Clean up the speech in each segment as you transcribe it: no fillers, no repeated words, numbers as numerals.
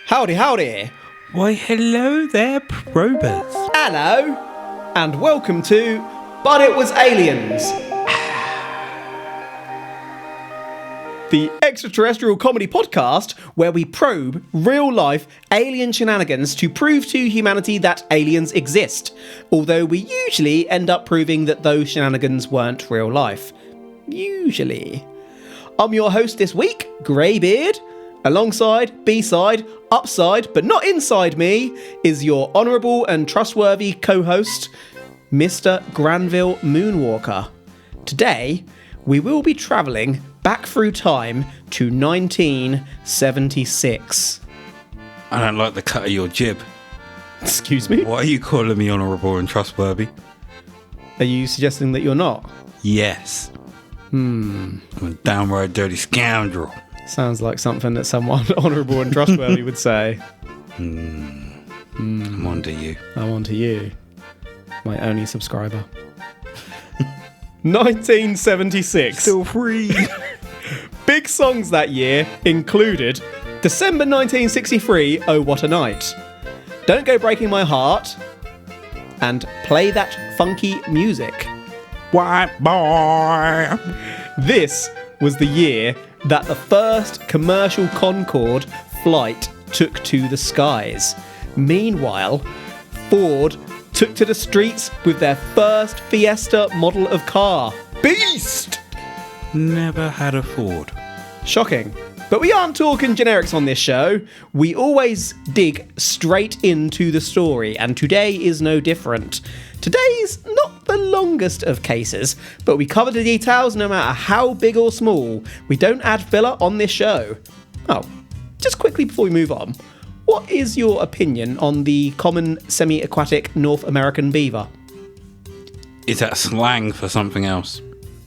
Howdy, howdy. Why, hello there, probers. Hello, and welcome to But It Was Aliens, the extraterrestrial comedy podcast where we probe real-life alien shenanigans to prove to humanity that aliens exist, although we usually end up proving that those shenanigans weren't real life. Usually. I'm your host this week, Greybeard. Alongside, B-side, upside, but not inside me, is your honourable and trustworthy co-host, Mr. Granville Moonwalker. Today, we will be travelling back through time to 1976. I don't like the cut of your jib. Excuse me? Why are you calling me honourable and trustworthy? Are you suggesting that you're not? Yes. I'm a downright dirty scoundrel. Sounds like something that someone honourable and trustworthy would say. I'm on to you. I'm on to you, my only subscriber. 1976. Still free. Big songs that year included December 1963, Oh What a Night, Don't Go Breaking My Heart, and Play That Funky Music. White boy. This was the year that the first commercial Concorde flight took to the skies. Meanwhile, Ford took to the streets with their first Fiesta model of car. Beast! Never had a Ford. Shocking. But we aren't talking generics on this show. We always dig straight into the story, and today is no different. Today's not the longest of cases, but we cover the details no matter how big or small. We don't add filler on this show. Oh, just quickly before we move on, what is your opinion on the common semi-aquatic North American beaver? Is that slang for something else?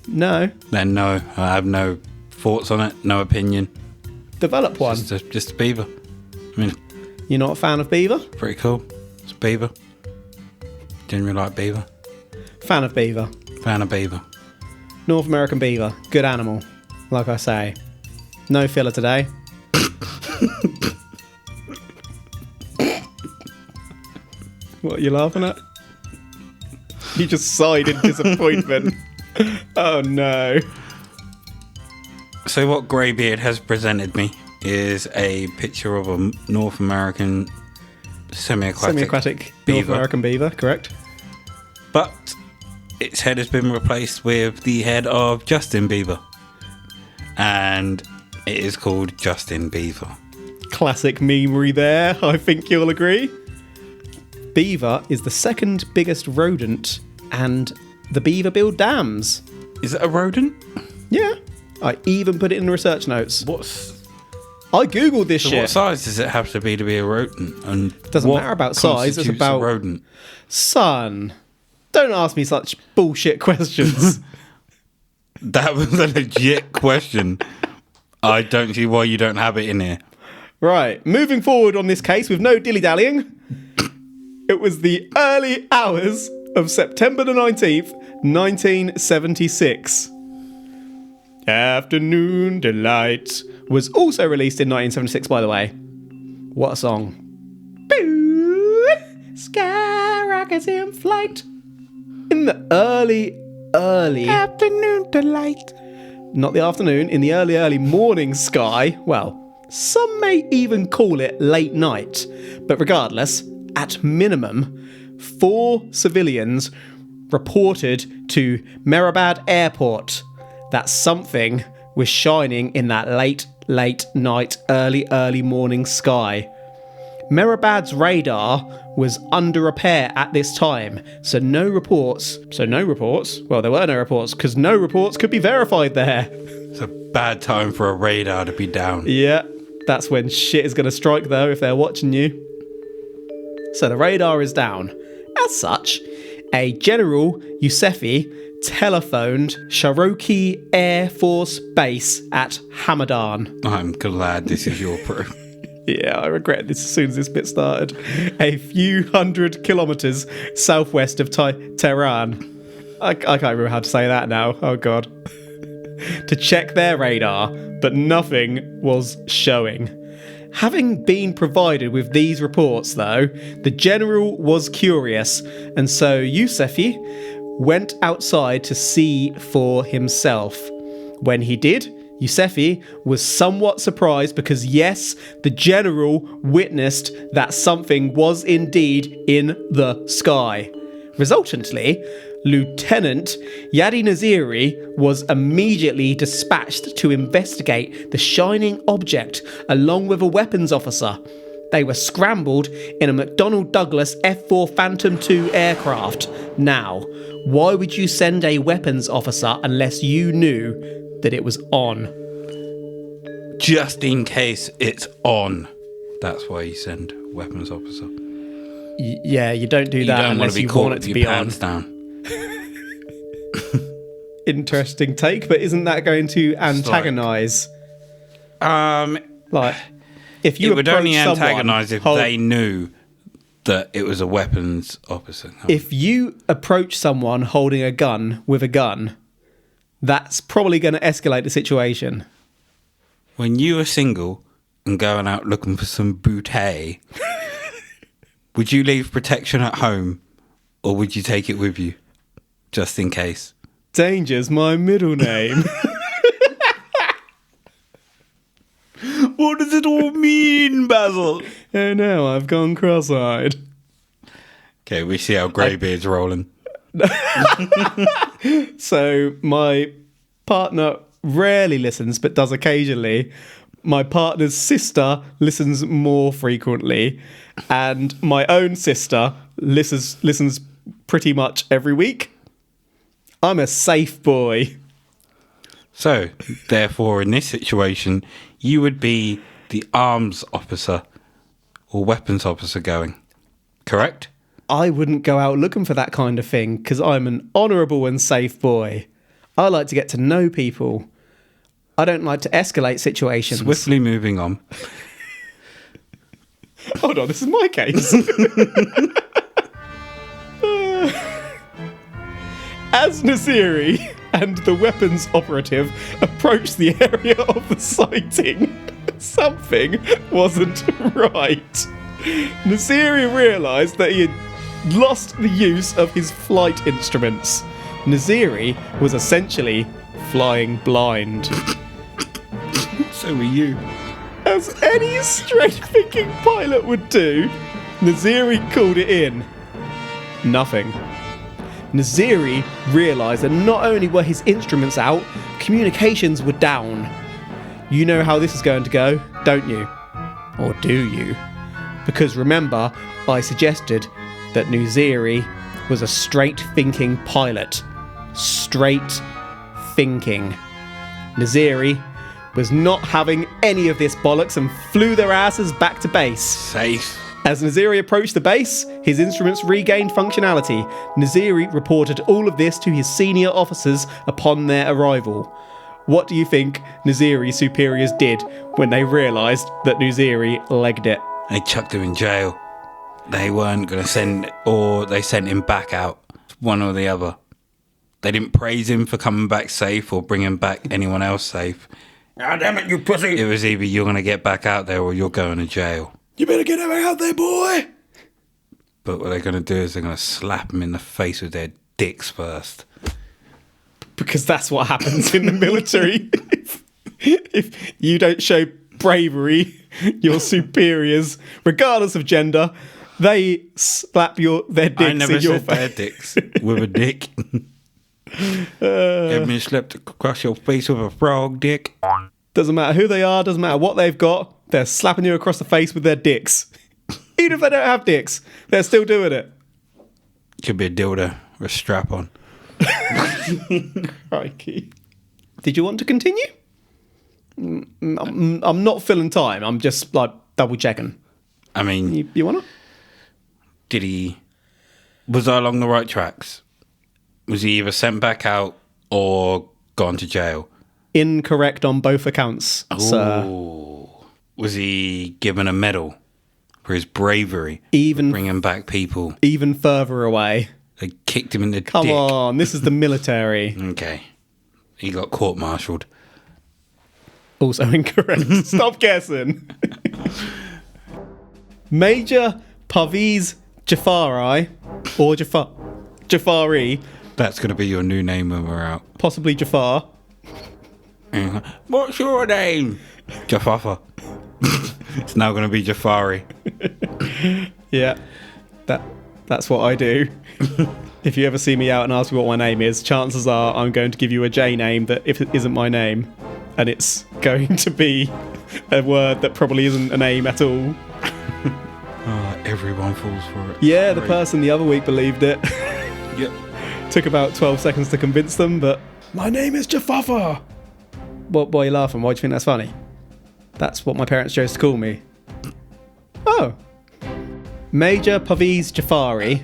No. Then no, I have no thoughts on it, no opinion. Develop one. Just a beaver. I mean, You're not a fan of beaver? pretty cool. It's a beaver. Generally like beaver. Fan of beaver. Fan of beaver. North American beaver. Good animal. Like I say. No filler today. What are you laughing at? You just sighed in disappointment. Oh no. So what Greybeard has presented me is a picture of a North American semi-aquatic North beaver. American beaver, correct? But its head has been replaced with the head of Justin Bieber. And it is called Justin Bieber. Classic memery there, I think you'll agree. Beaver is the second biggest rodent, and the beaver build dams. Is it a rodent? Yeah. I even put it in the research notes. What's I googled this so shit. what size does it have to be a rodent? And Doesn't what matter about size, it's constitutes about- a rodent. Son, don't ask me such bullshit questions. That was a legit question. I don't see why you don't have it in here. Right, moving forward on this case with no dilly-dallying. It was the early hours of September the 19th, 1976. Afternoon Delight was also released in 1976, by the way. What a song. Boo! Sky rockets in flight. In the early Afternoon delight. not the afternoon, in the early morning sky, well, some may even call it late night, but regardless, at minimum, 4 civilians reported to Mehrabad Airport that something was shining in that late night, early morning sky. Mehrabad's radar was under repair at this time, so no reports. Well, there were no reports, because no reports could be verified there. It's a bad time for a radar to be down. Yeah, that's when shit is going to strike, though, if they're watching you. So the radar is down. As such, a General Yousefi telephoned Cherokee Air Force Base at Hamadan. I'm glad this is your proof. Yeah, I regret this as soon as this bit started. A few hundred kilometres southwest of Tehran. I can't remember how to say that now. Oh, God. To check their radar, but nothing was showing. Having been provided with these reports, though, the general was curious, and so Yusefi went outside to see for himself. When he did, Yusefi was somewhat surprised because, yes, the general witnessed that something was indeed in the sky. Resultantly, Lieutenant Yadi Naziri was immediately dispatched to investigate the shining object along with a weapons officer. They were scrambled in a McDonnell Douglas F-4 Phantom II aircraft. Now, why would you send a weapons officer unless you knew that it was on? Just in case it's on. That's why you send weapons officer. Yeah, you don't do that unless you want it to be on. Down. Interesting take, but isn't that going to antagonise? Like, if you it would only antagonise if someone, they knew that it was a weapons officer. No. If you approach someone holding a gun with a gun, that's probably going to escalate the situation. When you are single and going out looking for some booty, would you leave protection at home or would you take it with you? Just in case. Danger's my middle name. What does it all mean, Basil? Oh no, I've gone cross-eyed. Okay, we see how Greybeard's rolling. So my partner rarely listens, but does occasionally. My partner's sister listens more frequently, and my own sister listens pretty much every week. I'm a safe boy. So, therefore, in this situation, you would be the arms officer or weapons officer going, correct? I wouldn't go out looking for that kind of thing because I'm an honourable and safe boy. I like to get to know people. I don't like to escalate situations. Swiftly moving on. Hold on, this is my case. As Naziri and the weapons operative approached the area of the sighting, something wasn't right. Naziri realised that he had lost the use of his flight instruments. Naziri was essentially flying blind. So were you. As any straight-thinking pilot would do, Naziri called it in. Nothing. Naziri realised that not only were his instruments out, communications were down. You know how this is going to go, don't you? Or do you? Because remember, I suggested that Naziri was a straight-thinking pilot. Straight thinking. Naziri was not having any of this bollocks and flew their asses back to base. Safe. As Naziri approached the base, his instruments regained functionality. Naziri reported all of this to his senior officers upon their arrival. What do you think Naziri's superiors did when they realised that Naziri legged it? They chucked him in jail. They weren't going to send, or they sent him back out. One or the other. They didn't praise him for coming back safe or bringing back anyone else safe. Ah, damn it, you pussy! It was either you're going to get back out there or you're going to jail. You better get back out there, boy! But what they're going to do is they're going to slap him in the face with their dicks first. Because that's what happens in the military. If you don't show bravery, your superiors, regardless of gender, they slap their dicks in your face. I never said their dicks with a dick. Have been slapped across your face with a frog dick. Doesn't matter who they are, doesn't matter what they've got, they're slapping you across the face with their dicks. Even if they don't have dicks, they're still doing it. Could be a dildo or a strap on. Crikey. Did you want to continue? I'm not filling time. I'm just like double checking. I mean, you want to? Was I along the right tracks? Was he either sent back out or gone to jail? Incorrect on both accounts, sir. Was he given a medal for his bravery? Even bringing back people. Even further away. They kicked him in the dick. Come on, this is the military. Okay. He got court-martialed. Also incorrect. Stop guessing. Major Parvez Jafari, or Jafari, That's going to be your new name when we're out. possibly Jafar. What's your name? Jafafa. It's now going to be Jafari. Yeah, that's what I do. If you ever see me out and ask me what my name is, chances are I'm going to give you a J name that if it isn't my name, and it's going to be a word that probably isn't a name at all. Everyone falls for it. Yeah, the person the other week believed it. Yep. Took about 12 seconds to convince them, but my name is Jafafa. What? Why are you laughing? Why do you think that's funny? That's what my parents chose to call me. Oh. Major Parvez Jafari,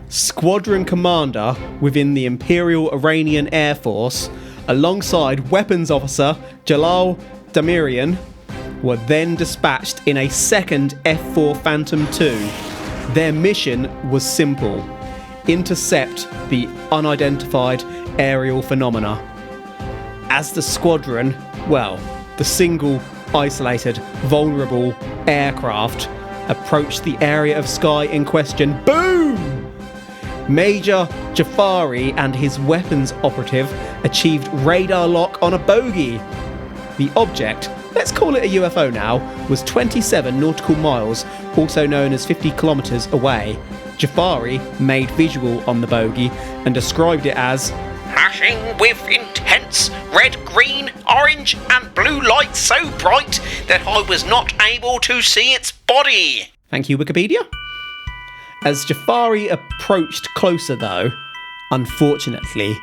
squadron commander within the Imperial Iranian Air Force, alongside weapons officer Jalal Damirian, were then dispatched in a second F-4 Phantom II. Their mission was simple: intercept the unidentified aerial phenomena. As the squadron, the single, isolated, vulnerable aircraft approached the area of sky in question, boom! Major Jafari and his weapons operative achieved radar lock on a bogey. The object, let's call it a UFO now, was 27 nautical miles, also known as 50 kilometres away. Jafari made visual on the bogey and described it as flashing with intense red, green, orange and blue light so bright that I was not able to see its body. Thank you, Wikipedia. As Jafari approached closer though, unfortunately,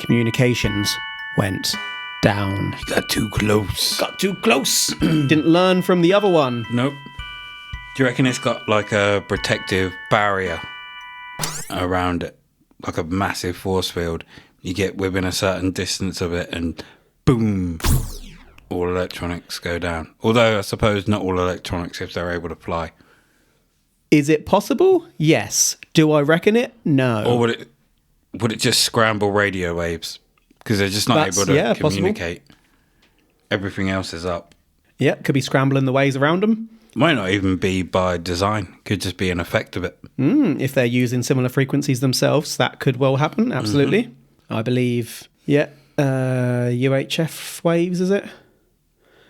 communications went down. You got too close. Got too close. Didn't learn from the other one. Nope. Do you reckon it's got like a protective barrier around it? Like a massive force field? You get within a certain distance of it and boom, all electronics go down. Although I suppose not all electronics if they're able to fly. Is it possible? Yes. Do I reckon it? No. Or would it just scramble radio waves? Because they're just not able to communicate. Possible. Everything else is up. Yeah, could be scrambling the waves around them. Might not even be by design. Could just be an effect of it. If they're using similar frequencies themselves, that could well happen. Absolutely. Mm-hmm. I believe, UHF waves, is it?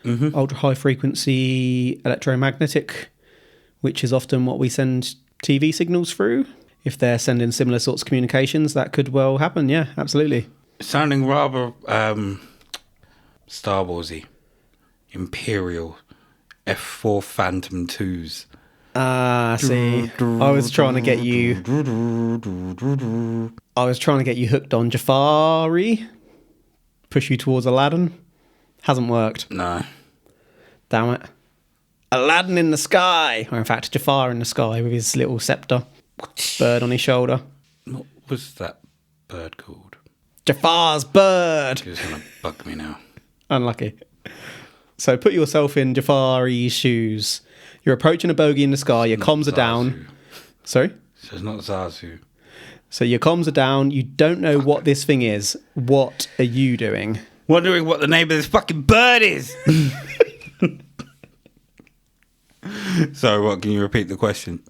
Mm-hmm. Ultra high frequency electromagnetic, which is often what we send TV signals through. If they're sending similar sorts of communications, that could well happen. Yeah, absolutely. Sounding rather Star Warsy. Imperial F-4 Phantom IIs. See, I was trying to get you hooked on Jafari, push you towards Aladdin. Hasn't worked. No. Damn it. Aladdin in the sky, or in fact Jafar in the sky with his little scepter, bird on his shoulder. What was that bird called? Jafar's bird. It's going to bug me now. Unlucky. So put yourself in Jafari's shoes. You're approaching a bogey in the sky, your comms are down. Sorry? So it's not Zazu. So your comms are down, you don't know what this thing is. What are you doing? Wondering what the name of this fucking bird is. So what, can you repeat the question?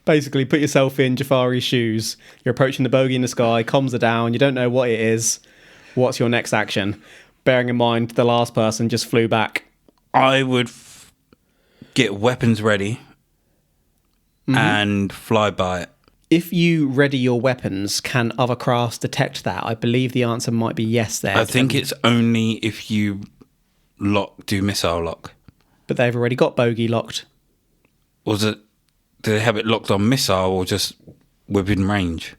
Basically, put yourself in Jafari's shoes. You're approaching the bogey in the sky, comms are down, you don't know what it is. What's your next action? Bearing in mind the last person just flew back. I would get weapons ready and fly by it. If you ready your weapons, can other crafts detect that? I believe the answer might be yes there. I think it's only if you do missile lock. But they've already got bogey locked. Do they have it locked on missile or just within range?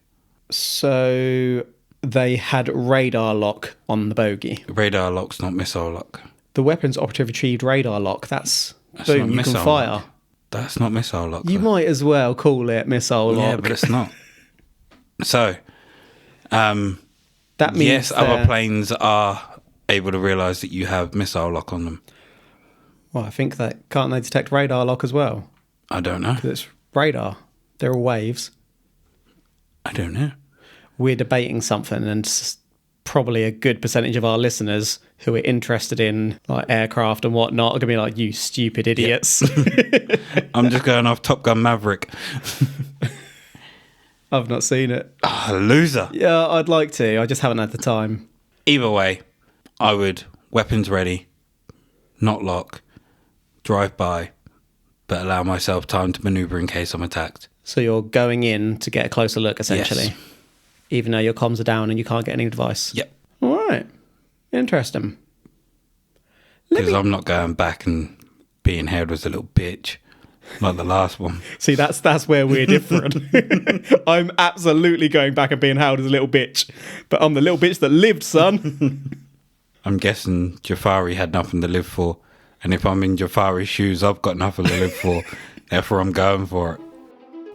So they had radar lock on the bogey. Radar lock's not missile lock. The weapons operative achieved radar lock. That's boom, you can fire. Lock. That's not missile lock. You might as well call it missile lock. Yeah, but it's not. So, that means yes, other planes are able to realise that you have missile lock on them. Well, I think that can't they detect radar lock as well? I don't know. Because it's radar. They're all waves. I don't know. We're debating something and probably a good percentage of our listeners who are interested in like aircraft and whatnot are gonna be like, you stupid idiots. I'm just going off Top Gun Maverick. I've not seen it. Oh, loser. Yeah, I'd like to. I just haven't had the time. Either way, I would weapons ready, not lock, drive by, but allow myself time to maneuver in case I'm attacked. So you're going in to get a closer look, essentially. Yes. Even though your comms are down and you can't get any advice. Yep. All right. Interesting. Because I'm not going back and being held as a little bitch like the last one. See, that's where we're different. I'm absolutely going back and being held as a little bitch. But I'm the little bitch that lived, son. I'm guessing Jafari had nothing to live for. And if I'm in Jafari's shoes, I've got nothing to live for. Therefore, I'm going for it.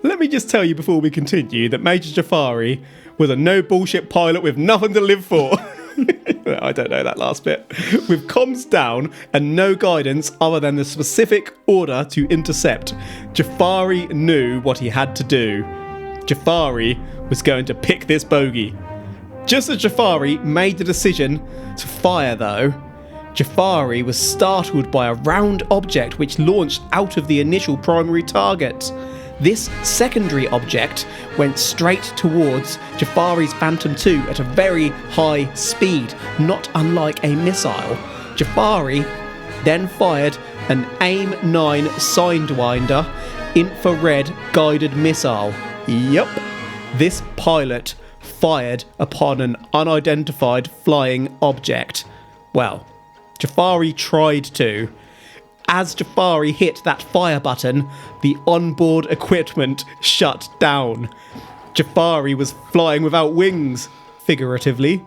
Let me just tell you before we continue that Major Jafari was a no-bullshit pilot with nothing to live for. I don't know that last bit. With comms down and no guidance other than the specific order to intercept, Jafari knew what he had to do. Jafari was going to pick this bogey. Just as Jafari made the decision to fire, though, Jafari was startled by a round object which launched out of the initial primary target. This secondary object went straight towards Jafari's Phantom II at a very high speed, not unlike a missile. Jafari then fired an AIM-9 Sidewinder infrared guided missile. Yup, this pilot fired upon an unidentified flying object. Well, Jafari tried to. As Jafari hit that fire button, the onboard equipment shut down. Jafari was flying without wings, figuratively.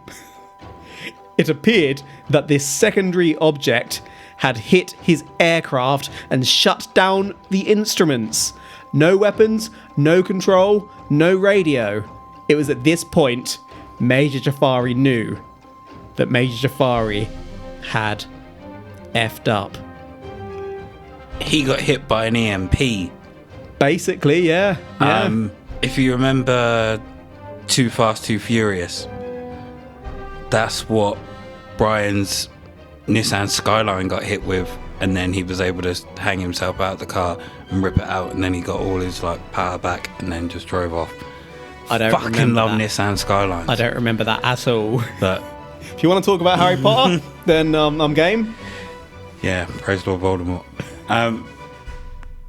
It appeared that this secondary object had hit his aircraft and shut down the instruments. No weapons, no control, no radio. It was at this point Major Jafari knew that Major Jafari had effed up. He got hit by an EMP. Basically, yeah. If you remember Too Fast, Too Furious, that's what Brian's Nissan Skyline got hit with, and then he was able to hang himself out of the car and rip it out, and then he got all his power back and then just drove off. I don't fucking love that. Nissan Skylines. I don't remember that at all. But if you want to talk about Harry Potter, then I'm game. Yeah, praise Lord Voldemort.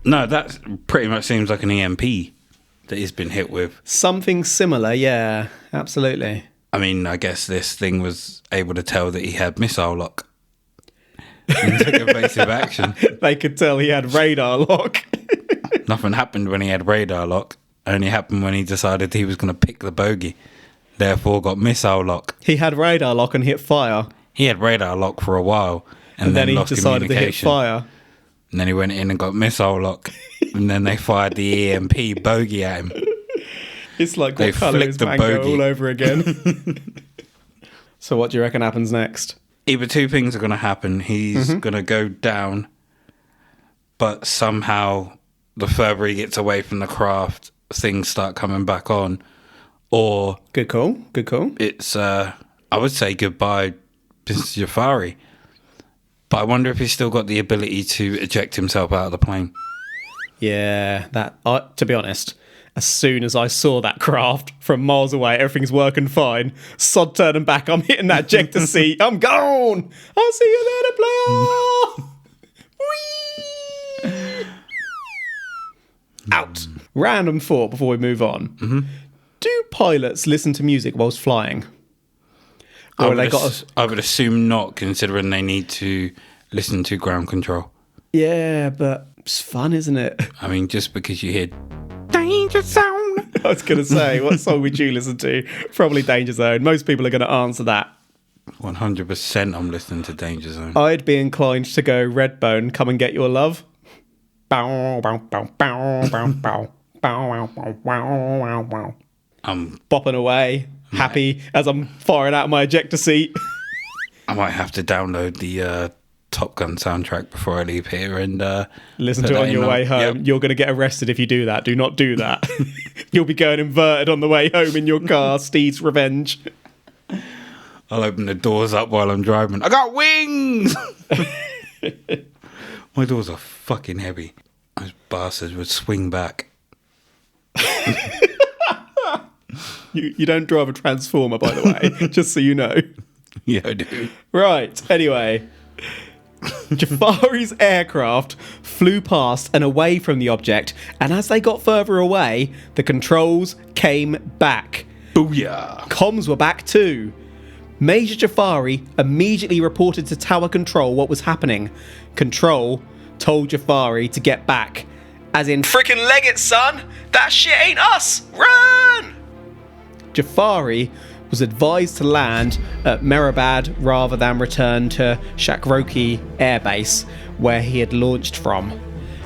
No, that pretty much seems like an EMP that he's been hit with. Something similar, yeah, absolutely. I mean, I guess this thing was able to tell that he had missile lock and took evasive action. They could tell he had radar lock. Nothing happened when he had radar lock. Only happened when he decided he was going to pick the bogey. Therefore, got missile lock. He had radar lock and hit fire. He had radar lock for a while, and then he lost decided to hit communication. fire. And then he went in and got missile lock, and then they fired the EMP bogey at him. It's like They what colour flicked is the mango bogey. all over again. So what do you reckon happens next? Either two things are going to happen. He's going to go down, but somehow the further he gets away from the craft, things start coming back on. Or Good call. it's, I would say goodbye, Mr. Jafari. But I wonder if he's still got the ability to eject himself out of the plane. Yeah, to be honest, as soon as I saw that craft from miles away, everything's working fine. Sod turning back, I'm hitting that ejector seat. I'm gone. I'll see you later, player. Whee! Out. Random thought before we move on. Do pilots listen to music whilst flying? I Or would assume not, considering they need to listen to ground control. Yeah, but it's fun, isn't it? I mean, just because you hear danger zone. I was going to say, what song would you listen to? Probably Danger Zone. Most people are going to answer that. 100% I'm listening to Danger Zone. I'd be inclined to go Redbone, Come and Get Your Love. Bow, bow, bow, bow, bow, bow, bow, bow, bow, bow. I'm bopping away, happy as I'm firing out my ejector seat. I might have to download the Top Gun soundtrack before I leave here and Listen put to it that on in your way home. Yep. You're going to get arrested if you do that. Do not do that. You'll be going inverted on the way home in your car. Steve's revenge. I'll open the doors up while I'm driving. I got wings! My doors are fucking heavy. Those bastards would swing back. You don't drive a Transformer, by the way, just so you know. Yeah, I do. Right, anyway. Jafari's aircraft flew past and away from the object, and as they got further away, the controls came back. Booyah! Comms were back too. Major Jafari immediately reported to Tower Control what was happening. Control told Jafari to get back. As in, frickin' leg it, son! That shit ain't us! Run! Jafari was advised to land at Mehrabad rather than return to Shakroki Air Base, where he had launched from.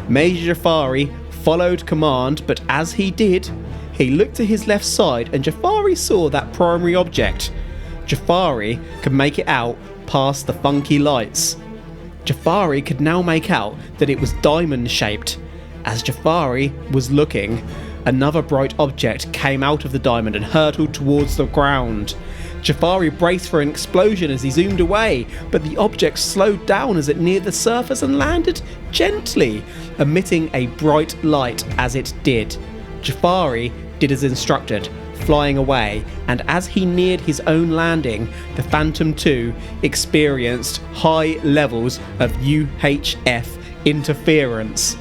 Major Jafari followed command, but as he did, he looked to his left side and Jafari saw that primary object. Jafari could make it out past the funky lights. Jafari could now make out that it was diamond-shaped. As Jafari was looking, another bright object came out of the diamond and hurtled towards the ground. Jafari braced for an explosion as he zoomed away, but the object slowed down as it neared the surface and landed gently, emitting a bright light as it did. Jafari did as instructed, flying away, and as he neared his own landing, the Phantom II experienced high levels of UHF interference.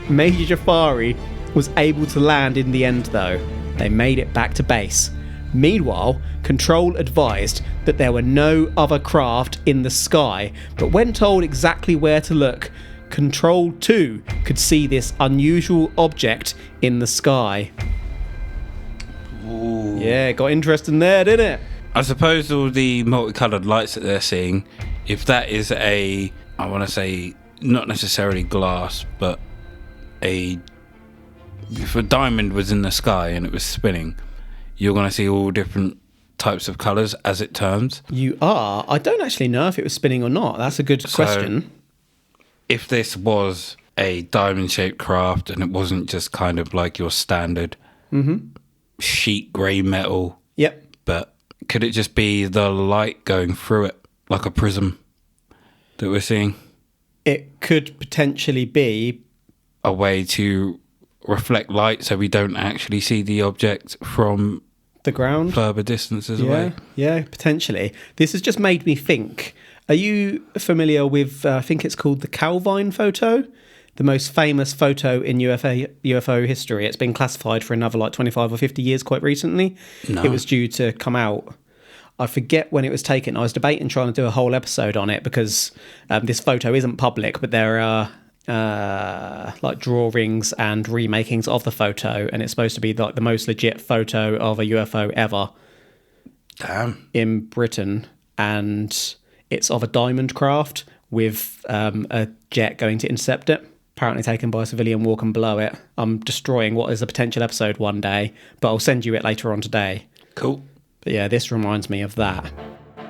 Major Jafari was able to land in the end though. They made it back to base. Meanwhile, Control advised that there were no other craft in the sky, but when told exactly where to look, Control too could see this unusual object in the sky. Ooh. Yeah, got interesting there, didn't it? I suppose all the multicoloured lights that they're seeing, if that is I want to say, not necessarily glass, but if a diamond was in the sky and it was spinning, you're going to see all different types of colours as it turns. You are. I don't actually know if it was spinning or not. That's a good question. If this was a diamond-shaped craft and it wasn't just kind of like your standard sheet grey metal, Yep. but could it just be the light going through it like a prism that we're seeing? It could potentially be a way to reflect light so we don't actually see the object from the ground, further distances away. Yeah, potentially. This has just made me think. Are you familiar with, I think it's called the Calvine photo? The most famous photo in UFO history. It's been classified for another 25 or 50 years quite recently. No. It was due to come out. I forget when it was taken. I was debating trying to do a whole episode on it because this photo isn't public, but there are drawings and remakings of the photo, and it's supposed to be the most legit photo of a UFO ever. Damn. In Britain, and it's of a diamond craft with a jet going to intercept it, apparently taken by a civilian walking below it. I'm destroying what is a potential episode one day, but I'll send you it later on today. Cool. But yeah, this reminds me of that.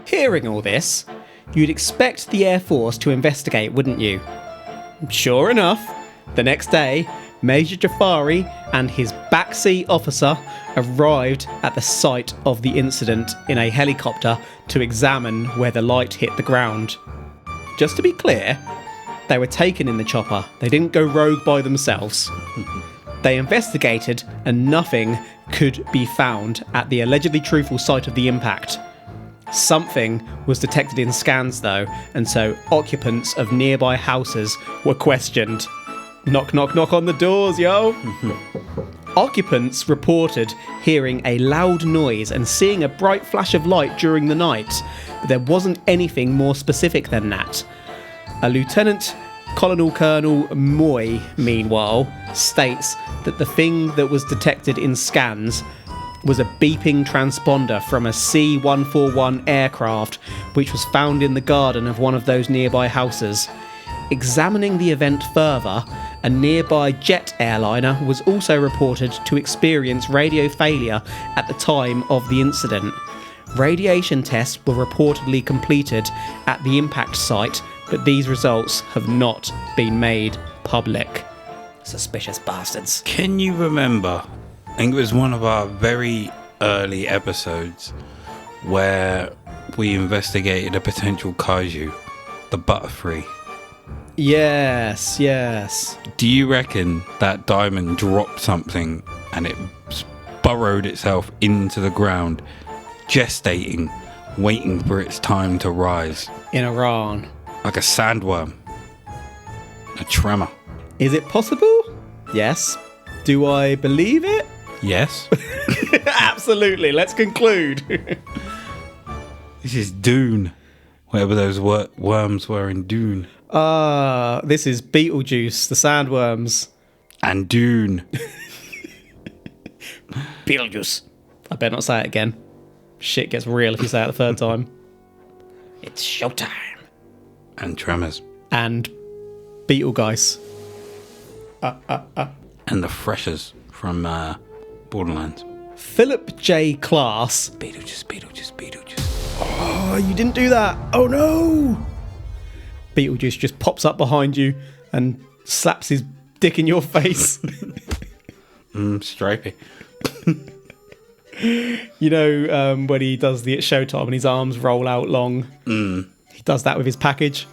Hearing all this, you'd expect the Air Force to investigate, wouldn't you? Sure enough, the next day, Major Jafari and his backseat officer arrived at the site of the incident in a helicopter to examine where the light hit the ground. Just to be clear, they were taken in the chopper. They didn't go rogue by themselves. They investigated and nothing could be found at the allegedly truthful site of the impact. Something was detected in scans though, and so occupants of nearby houses were questioned. Knock, knock, knock on the doors, yo! Occupants reported hearing a loud noise and seeing a bright flash of light during the night, but there wasn't anything more specific than that. A Lieutenant Colonel Moy, meanwhile, states that the thing that was detected in scans was a beeping transponder from a C-141 aircraft which was found in the garden of one of those nearby houses. Examining the event further, a nearby jet airliner was also reported to experience radio failure at the time of the incident. Radiation tests were reportedly completed at the impact site, but these results have not been made public. Suspicious bastards. Can you remember, I think it was one of our very early episodes, where we investigated a potential kaiju, the Butterfree. Yes, yes. Do you reckon that diamond dropped something and it burrowed itself into the ground, gestating, waiting for its time to rise? In Iran. Like a sandworm. A tremor. Is it possible? Yes. Do I believe it? Yes. Absolutely. Let's conclude. This is Dune. Wherever those worms were in Dune. This is Beetlejuice, the sandworms. And Dune. Beetlejuice. I better not say it again. Shit gets real if you say it the third time. It's showtime. And Tremors. And Beetlegeist. And the Freshers from Borderlands. Philip J. Klass. Beetlejuice. Oh, you didn't do that. Oh no. Beetlejuice just pops up behind you and slaps his dick in your face. Stripey. You know, when he does the It's Showtime and his arms roll out long. He does that with his package.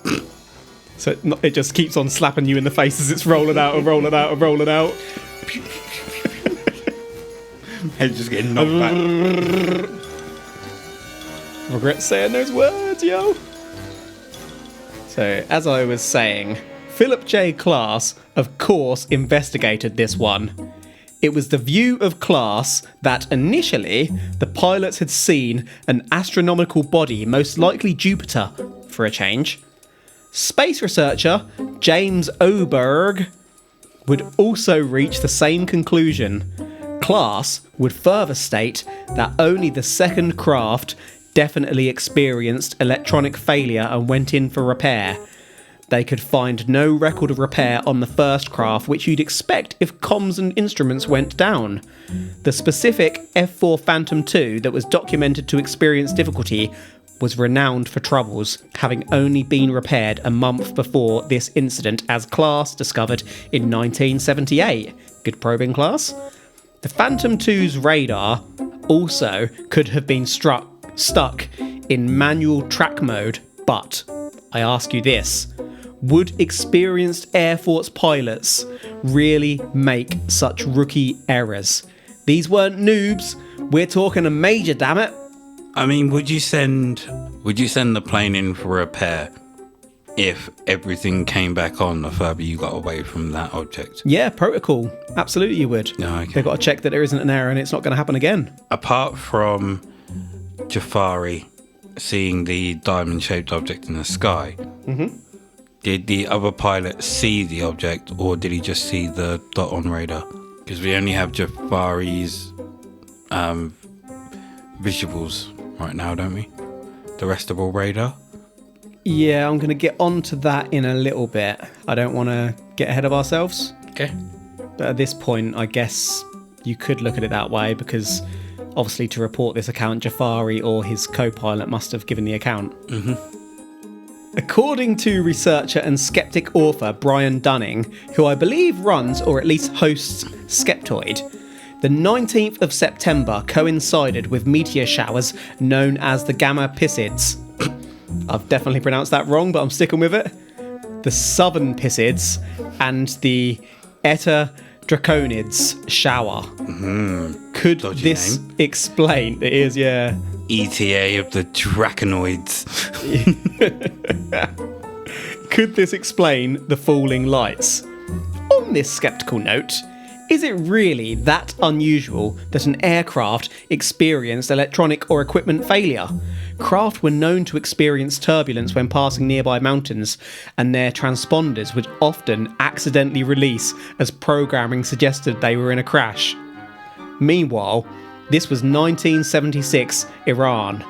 So it just keeps on slapping you in the face as it's rolling out and rolling out and rolling out. Head's just getting knocked back. Regret saying those words, yo. So, as I was saying, Philip J. Klass, of course, investigated this one. It was the view of Klass that initially the pilots had seen an astronomical body, most likely Jupiter, for a change. Space researcher James Oberg would also reach the same conclusion. Klass would further state that only the second craft definitely experienced electronic failure and went in for repair. They could find no record of repair on the first craft, which you'd expect if comms and instruments went down. The specific F4 Phantom II that was documented to experience difficulty was renowned for troubles, having only been repaired a month before this incident, as Klass discovered in 1978. Good probing, Klass. The Phantom II's radar also could have been stuck in manual track mode, but I ask you this: would experienced Air Force pilots really make such rookie errors? These weren't noobs. We're talking a major, damn it. I mean, would you send the plane in for repair if everything came back on the further you got away from that object? Yeah, protocol. Absolutely you would. Oh, okay. They've got to check that there isn't an error and it's not going to happen again. Apart from Jafari seeing the diamond-shaped object in the sky, did the other pilot see the object, or did he just see the dot on radar? Because we only have Jafari's visuals right now, don't we? The rest of all radar? Yeah, I'm going to get onto that in a little bit. I don't want to get ahead of ourselves. Okay. But at this point, I guess you could look at it that way, because obviously to report this account, Jafari or his co-pilot must have given the account. According to researcher and skeptic author Brian Dunning, who I believe runs or at least hosts Skeptoid, the 19th of September coincided with meteor showers known as the Gamma Pisids. I've definitely pronounced that wrong, but I'm sticking with it. The Southern Pisids and the Eta Draconids shower. Could Dodgy this name. explain? It is, yeah. ETA of the Draconoids. Could this explain the falling lights? On this sceptical note, is it really that unusual that an aircraft experienced electronic or equipment failure? Craft were known to experience turbulence when passing nearby mountains, and their transponders would often accidentally release as programming suggested they were in a crash. Meanwhile, this was 1976 Iran.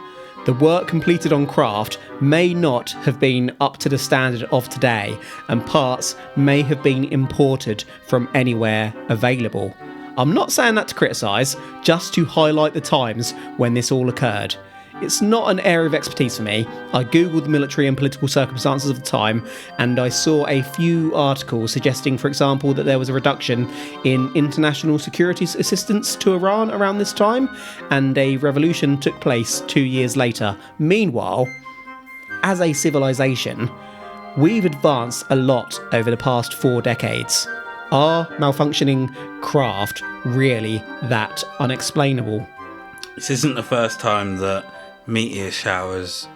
The work completed on craft may not have been up to the standard of today, and parts may have been imported from anywhere available. I'm not saying that to criticise, just to highlight the times when this all occurred. It's not an area of expertise for me. I googled the military and political circumstances of the time, and I saw a few articles suggesting, for example, that there was a reduction in international security assistance to Iran around this time, and a revolution took place 2 years later. Meanwhile, as a civilization, we've advanced a lot over the past 4 decades. Are malfunctioning craft really that unexplainable? This isn't the first time that meteor showers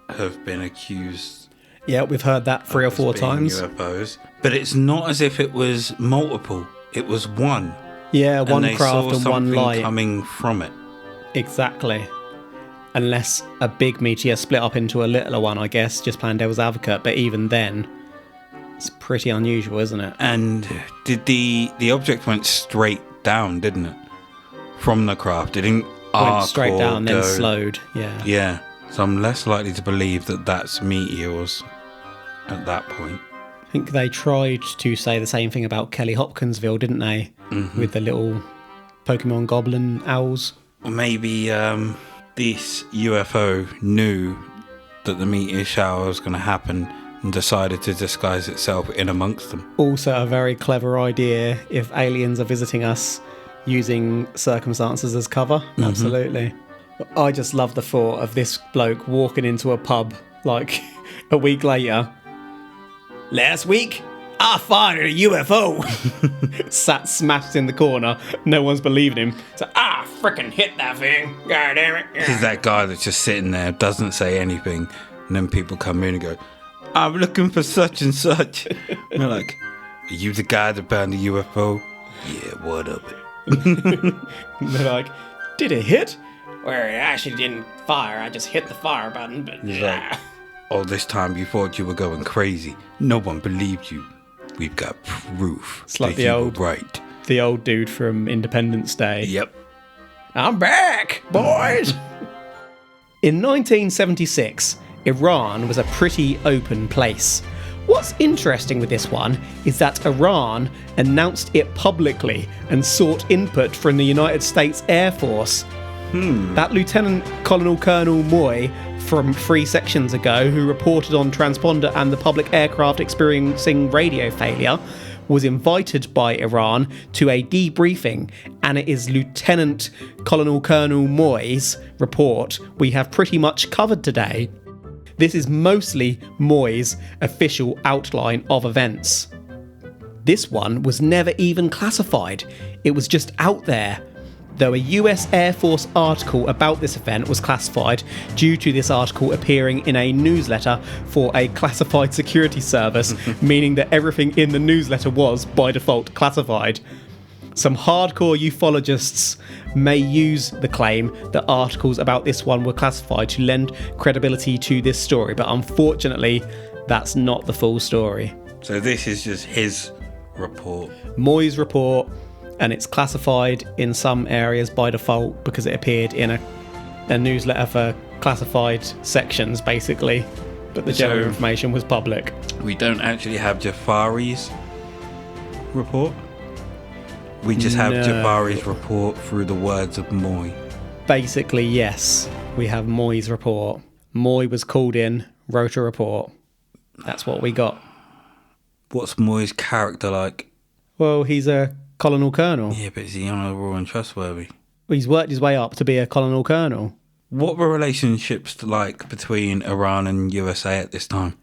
have been accused. Yeah, we've heard that 3 or 4 as being times. UFOs, but it's not as if it was multiple. It was one. Yeah, one and they craft saw and one something light. coming from it. Exactly. Unless a big meteor split up into a littler one, I guess, just playing devil's advocate. But even then, it's pretty unusual, isn't it? And did the object went straight down, didn't it? From the craft. It didn't Went straight or down, then go- slowed. Yeah. Yeah. So I'm less likely to believe that that's meteors at that point. I think they tried to say the same thing about Kelly Hopkinsville, didn't they? Mm-hmm. With the little Pokemon goblin owls. Or maybe this UFO knew that the meteor shower was going to happen and decided to disguise itself in amongst them. Also a very clever idea if aliens are visiting us using circumstances as cover. Absolutely. I just love the thought of this bloke walking into a pub like a week later. Last week, I fired a UFO. Sat smashed in the corner. No one's believing him. So, frickin' hit that thing. God damn it. He's that guy that's just sitting there, doesn't say anything, and then people come in and go, I'm looking for such and such. And they're like, are you the guy that found the UFO? Yeah, what of it? And they're like, did it hit? Well, it actually didn't fire. I just hit the fire button. But He's like, all this time you thought you were going crazy. No one believed you. We've got proof It's like that the you old- were right. the old dude from Independence Day. Yep. I'm back, boys! In 1976, Iran was a pretty open place. What's interesting with this one is that Iran announced it publicly and sought input from the United States Air Force. That Lieutenant Colonel Moy from 3 sections ago, who reported on transponder and the public aircraft experiencing radio failure, was invited by Iran to a debriefing, and it is Lieutenant Colonel Moy's report we have pretty much covered today. This is mostly Moy's official outline of events. This one was never even classified. It was just out there. Though a US Air Force article about this event was classified due to this article appearing in a newsletter for a classified security service, meaning that everything in the newsletter was, by default, classified. Some hardcore ufologists may use the claim that articles about this one were classified to lend credibility to this story, but unfortunately, that's not the full story. So this is just his report. Moy's report, and it's classified in some areas by default because it appeared in a newsletter for classified sections, basically. But the general So- information was public. We don't actually have Jafari's report. We just have No. Jafari's report through the words of Moy. Basically, yes, we have Moy's report. Moy was called in, wrote a report. That's what we got. What's Moy's character like? Well, he's a colonel. Yeah, but is he honourable and trustworthy? He's worked his way up to be a colonel. What were relationships like between Iran and USA at this time?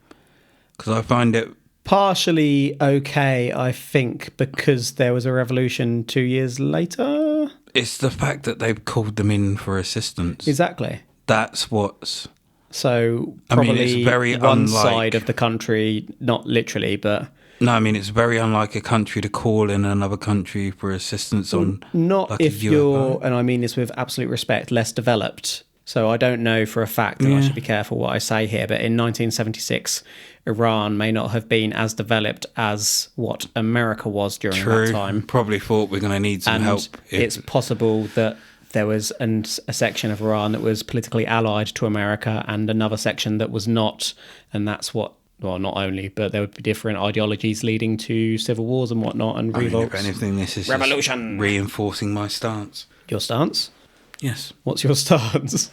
Because I find it... Partially okay, I think, because there was a revolution 2 years later. It's the fact that they've called them in for assistance. Exactly. That's what's... So I mean, probably it's very one unlike- side of the country, not literally, but No, I mean, it's very unlike a country to call in another country for assistance on... not like a if you're, UFO. and I mean this with absolute respect, less developed. So I don't know for a fact, and I should be careful what I say here, but in 1976, Iran may not have been as developed as what America was during that time. Probably thought we're going to need some And help. it's possible that there was a section of Iran that was politically allied to America and another section that was not. And that's what, well, not only, but there would be different ideologies leading to civil wars and whatnot and I mean, revolts. if anything, this is Revolution. just reinforcing my stance. Your stance? Yes. What's your stance?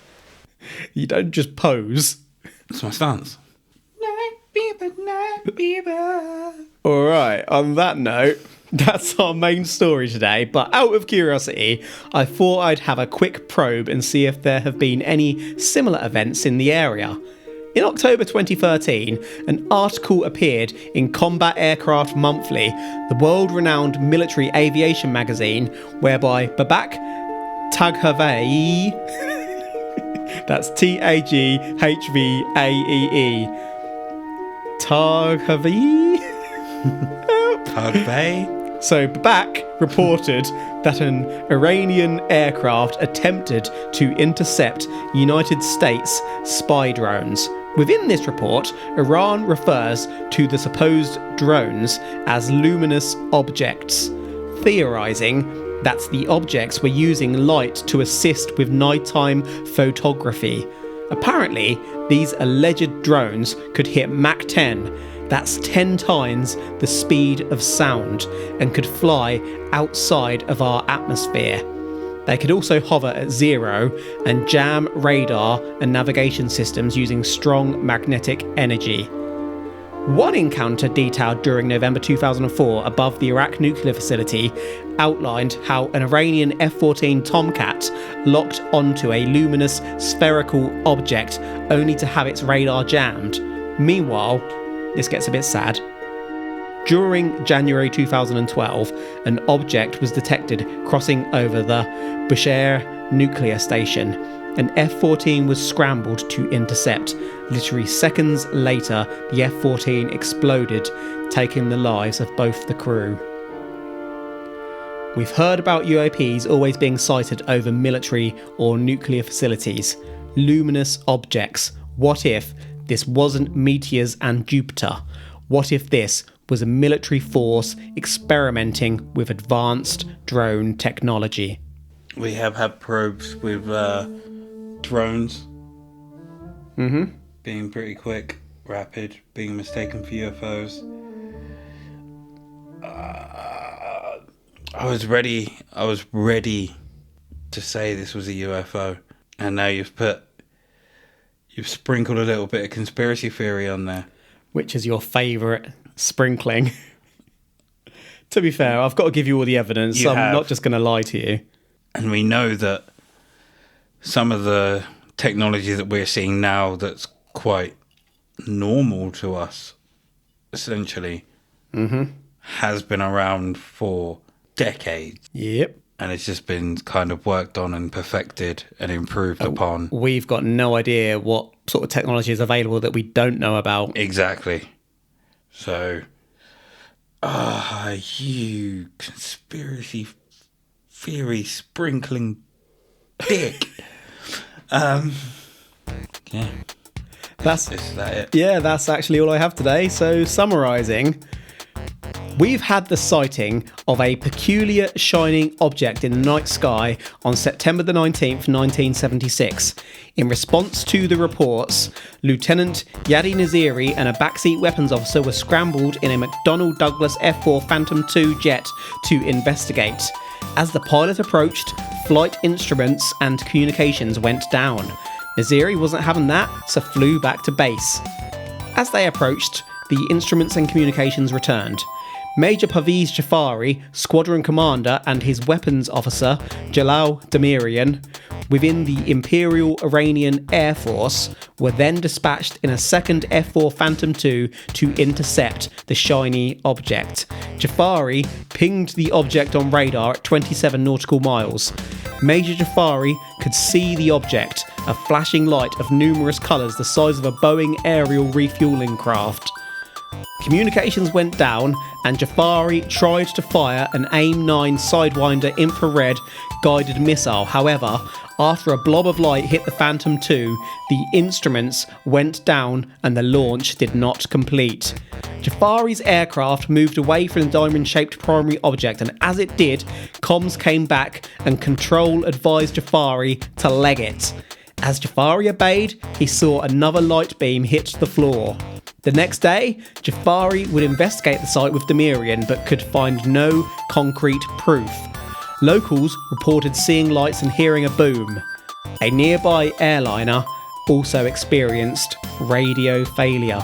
You don't just pose. It's my stance. All right, on that note, that's our main story today. But out of curiosity, I thought I'd have a quick probe and see if there have been any similar events in the area. In October 2013, an article appeared in Combat Aircraft Monthly, the world-renowned military aviation magazine, whereby Babak Taghavaei, that's Taghvaee, Taghvaee? So Babak reported that an Iranian aircraft attempted to intercept United States spy drones. Within this report, Iran refers to the supposed drones as luminous objects, theorizing that the objects were using light to assist with nighttime photography. Apparently, these alleged drones could hit Mach 10, that's 10 times the speed of sound, and could fly outside of our atmosphere. They could also hover at 0 and jam radar and navigation systems using strong magnetic energy. One encounter detailed during November 2004 above the Iraq nuclear facility outlined how an Iranian F-14 Tomcat locked onto a luminous spherical object only to have its radar jammed. Meanwhile, this gets a bit sad. During January 2012, an object was detected crossing over the Bushehr nuclear station. An F-14 was scrambled to intercept. Literally seconds later, the F-14 exploded, taking the lives of both the crew. We've heard about UAPs always being sighted over military or nuclear facilities. Luminous objects. What if this wasn't meteors and Jupiter? What if this was a military force experimenting with advanced drone technology? We have had probes with drones being pretty quick, rapid, being mistaken for UFOs. I was ready to say this was a UFO, and now you've sprinkled a little bit of conspiracy theory on there. Which is your favourite sprinkling? To be fair, I've got to give you all the evidence. I'm not just going to lie to you. And we know that some of the technology that we're seeing now that's quite normal to us, essentially, has been around for decades. Yep. And it's just been kind of worked on and perfected and improved upon. We've got no idea what sort of technology is available that we don't know about. Exactly. So, you conspiracy theory sprinkling dick. Yeah. Is that it? Yeah, that's actually all I have today. So, summarising, we've had the sighting of a peculiar shining object in the night sky on September the 19th, 1976. In response to the reports, Lieutenant Yadi Naziri and a backseat weapons officer were scrambled in a McDonnell Douglas F-4 Phantom II jet to investigate. As the pilot approached, flight instruments and communications went down. Naziri wasn't having that, so flew back to base. As they approached, the instruments and communications returned. Major Parviz Jafari, squadron commander, and his weapons officer, Jalal Damirian, within the Imperial Iranian Air Force, were then dispatched in a second F-4 Phantom II to intercept the shiny object. Jafari pinged the object on radar at 27 nautical miles. Major Jafari could see the object, a flashing light of numerous colours the size of a Boeing aerial refuelling craft. Communications went down, and Jafari tried to fire an AIM-9 Sidewinder infrared guided missile. However, after a blob of light hit the Phantom II, the instruments went down and the launch did not complete. Jafari's aircraft moved away from the diamond-shaped primary object, and as it did, comms came back and control advised Jafari to leg it. As Jafari obeyed, he saw another light beam hit the floor. The next day, Jafari would investigate the site with Damirian, but could find no concrete proof. Locals reported seeing lights and hearing a boom. A nearby airliner also experienced radio failure.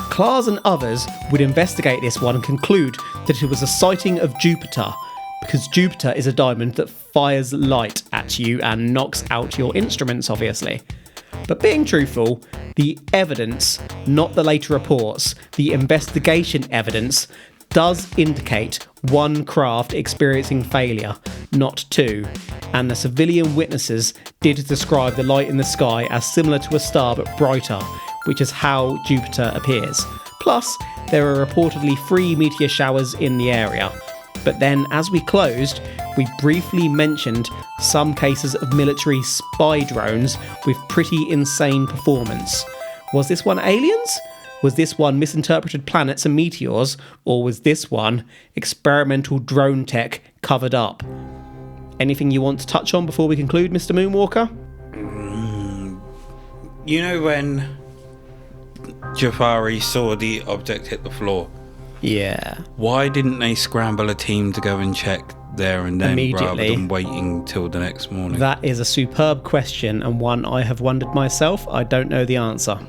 Klaas and others would investigate this one and conclude that it was a sighting of Jupiter, because Jupiter is a diamond that fires light at you and knocks out your instruments, obviously. But being truthful, the evidence, not the later reports, the investigation evidence, does indicate one craft experiencing failure, not two, and the civilian witnesses did describe the light in the sky as similar to a star but brighter, which is how Jupiter appears. Plus, there are reportedly 3 meteor showers in the area. But then, as we closed, we briefly mentioned some cases of military spy drones with pretty insane performance. Was this one aliens? Was this one misinterpreted planets and meteors? Or was this one experimental drone tech covered up? Anything you want to touch on before we conclude, Mr. Moonwalker? You know when Jafari saw the object hit the floor? Yeah. Why didn't they scramble a team to go and check there and then rather Immediately. than waiting till the next morning? That is a superb question and one I have wondered myself. I don't know the answer.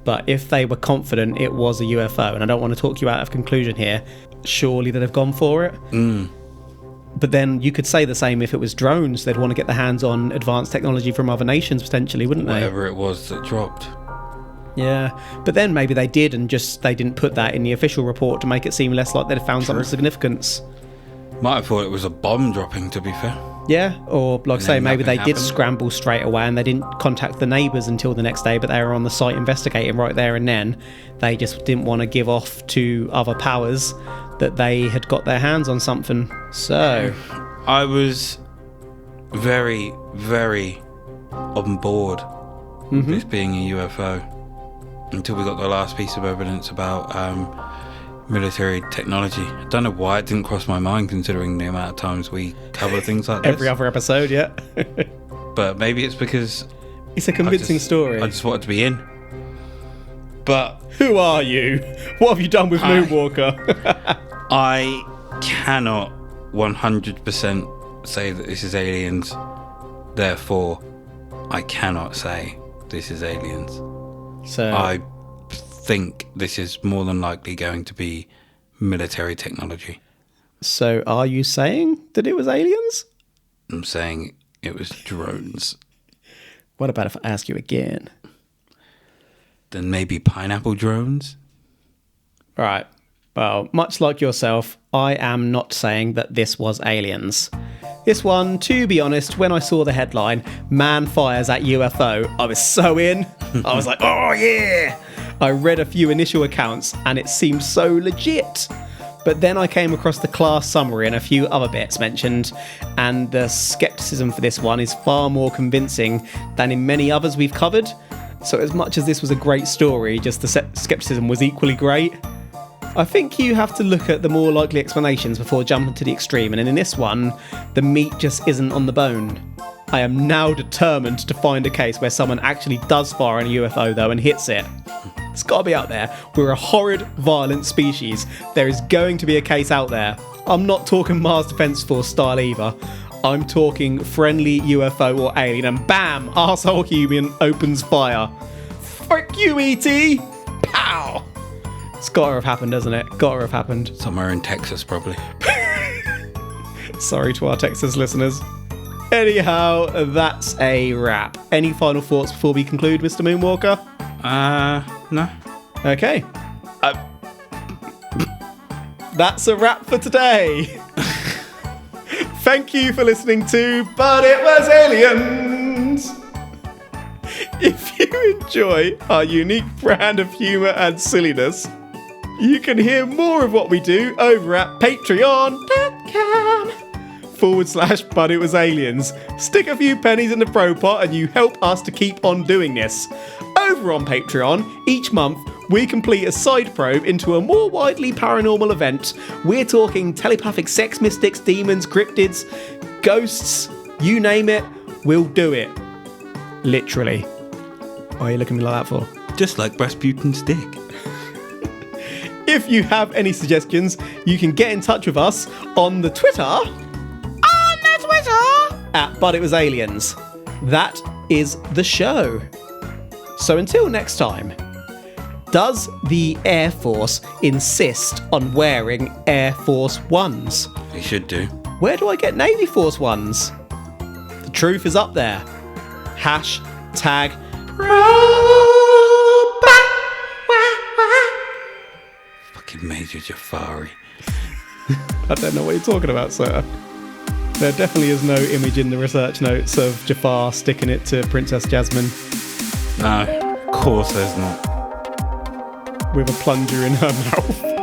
But if they were confident it was a UFO, and I don't want to talk you out of conclusion here, surely they'd have gone for it. But then you could say the same if it was drones. They'd want to get their hands on advanced technology from other nations potentially, wouldn't they? Whatever it was that dropped. Yeah, but then maybe they did and just they didn't put that in the official report to make it seem less like they'd found something of significance. Might have thought it was a bomb dropping, to be fair. Yeah, or like I say, maybe they nothing did happened. scramble straight away and they didn't contact the neighbours until the next day, but they were on the site investigating right there and then. They just didn't want to give off to other powers that they had got their hands on something. So I was very, very on board with this being a UFO until we got the last piece of evidence about military technology. I don't know why it didn't cross my mind considering the amount of times we cover things like this. every other episode, yeah. But maybe it's because It's a convincing story. I just wanted to be in. But Who are you? What have you done with Moonwalker? I cannot 100% say that this is aliens. Therefore, I cannot say this is aliens. So I think this is more than likely going to be military technology. So are you saying that it was aliens? I'm saying it was drones. What about if I ask you again? Then maybe pineapple drones? Right. Well, much like yourself, I am not saying that this was aliens. This one, to be honest, when I saw the headline, "Man fires at UFO," I was so in. I was like, oh yeah! I read a few initial accounts and it seemed so legit. But then I came across the class summary and a few other bits mentioned, and the skepticism for this one is far more convincing than in many others we've covered. So as much as this was a great story, just the skepticism was equally great. I think you have to look at the more likely explanations before jumping to the extreme, and in this one, the meat just isn't on the bone. I am now determined to find a case where someone actually does fire on a UFO though and hits it. It's got to be out there. We're a horrid, violent species. There is going to be a case out there. I'm not talking Mars Defense Force style either. I'm talking friendly UFO or alien, and bam, arsehole human opens fire. Fuck you, E.T. Pow! It's got to have happened, hasn't it? Got to have happened. Somewhere in Texas, probably. Sorry to our Texas listeners. Anyhow, that's a wrap. Any final thoughts before we conclude, Mr. Moonwalker? No. Okay. That's a wrap for today. Thank you for listening to But It Was Aliens. If you enjoy our unique brand of humour and silliness, you can hear more of what we do over at patreon.com/But It Was Aliens. Stick a few pennies in the pro pot and you help us to keep on doing this. Over on Patreon, each month we complete a side probe into a more widely paranormal event. We're talking telepathic sex mystics, demons, cryptids, ghosts, you name it, we'll do it. Literally. Why are you looking at me like that for? Just like Rasputin's dick. If you have any suggestions, you can get in touch with us on the Twitter. At But It Was Aliens. That is the show. So until next time, does the Air Force insist on wearing Air Force Ones? They should do. Where do I get Navy Force Ones? The truth is up there. Hashtag Fucking Major Jafari. I don't know what you're talking about, sir. There definitely is no image in the research notes of Jafar sticking it to Princess Jasmine No, of course there's not. with a plunger in her mouth.